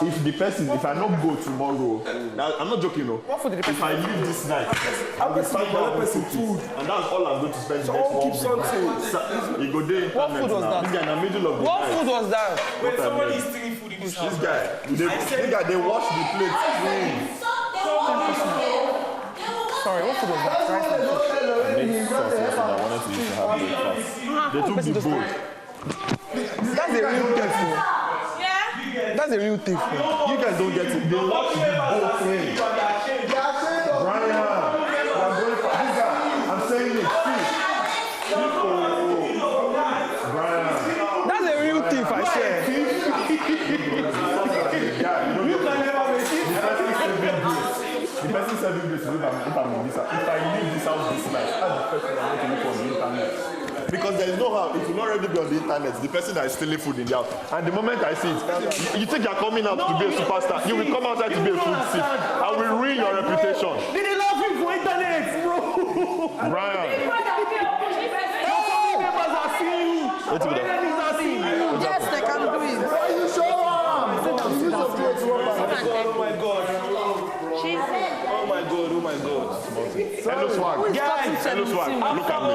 if the person, if I not go tomorrow, I'm not joking, no. What food did the person? If I leave this night, I will find out food, and that's all I'm going to spend. So keep something. You go there. What food was that? This guy in the middle of the What night. food was that? When somebody is stealing food in this house. This guy, they wash the plates clean. Sorry, what food was that? I made sauce yesterday. I wanted to use to have breakfast. They took the boat. That's a real thief. That's a real thief. You guys don't get it. They wash the boat clean. Brian, I'm saying it. Brian. That's a real thief, I swear. The person serving this, if I'm in this, if I leave this house this night, I'm the person I'm going to look on the internet. Because there is no how, it will not already be on the internet, the person that is stealing food in the house. And the moment I see it, you think you're coming out to be a superstar, you will come outside to be a food thief. I will ruin your reputation. Did they love you for internet, bro? Brian. Yes, they can do it. Are you sure? Oh my God. Hello Swag. Guys, Hello Swag. Look at me.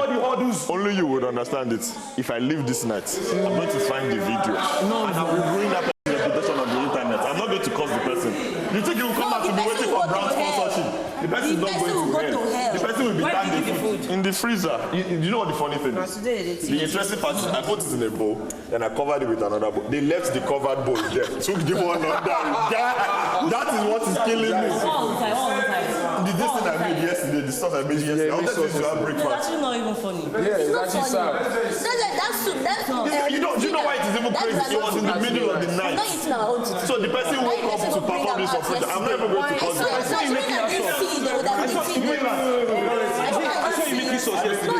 Only you would understand it. If I leave this night, I'm going to find the video. And I will ruin that person's reputation on the internet. I'm not going to cause the person. You think you will come out to be waiting for brown sponsorship? The person is not going to hell. The person will be standing in the freezer. You know what the funny thing is? The interesting part is I put it in a bowl, then I covered it with another bowl. They left the covered bowl there. Took the one on that is what is killing me. This thing I made yesterday, the stuff I made yesterday, I wanted to have breakfast. It's actually not even funny. Yeah, it's actually sad. You know why it is even crazy? It was in the middle of the night. So the person who woke up to perform this on Friday, I'm never going to cause it. I saw you making sauce yesterday.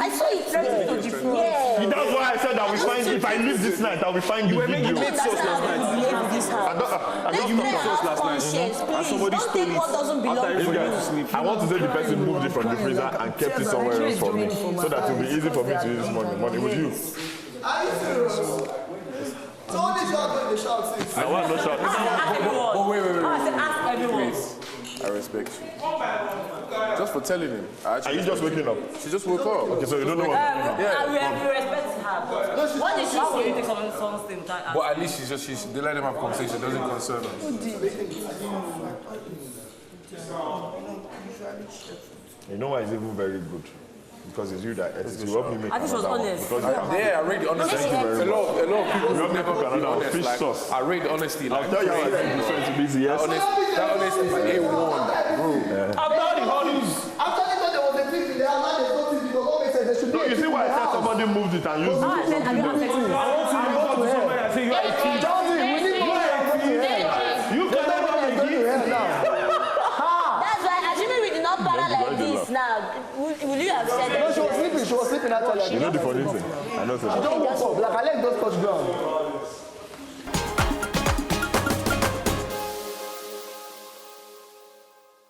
I saw it. That's why I said that we find, if I leave this night, I will find the video. You made sauce last night. You made sauce last night. And somebody stole it after everybody went to sleep. I want to say the person moved it from the freezer and kept it somewhere else for me, so that it will be easy for me to use this money with you. So what did you have in the shout? I want no shot. Ask everyone. Oh, wait. Ask everyone. I respect you. Just for telling him. Are you just waking up? She just woke up. Okay, so you don't know what. We respect her. What did she say? You take someone's thing? But at least they let them have conversation. It doesn't concern us. You know why it's even very good? Because it's you that edits. You help me make I think she was another one. honest. Because Yeah, I rate the honesty. Thank you very A lot of people You will never have be another honest. fish Like, sauce. I rate the honesty. I'll tell you how I think this one to be easy, yes? That honesty is A1, bro. After they thought there was a thief in the house, now there's no thief because what makes sense, there should be. You see why I said somebody moved it and used it? I said, have you had sex with me? Say you are a thief. You can never make it. That's why, assuming we did not para like this now, will you have said No, that? she was sleeping actually. You know the funny thing? I know She don't wake up, like her leg just touch ground.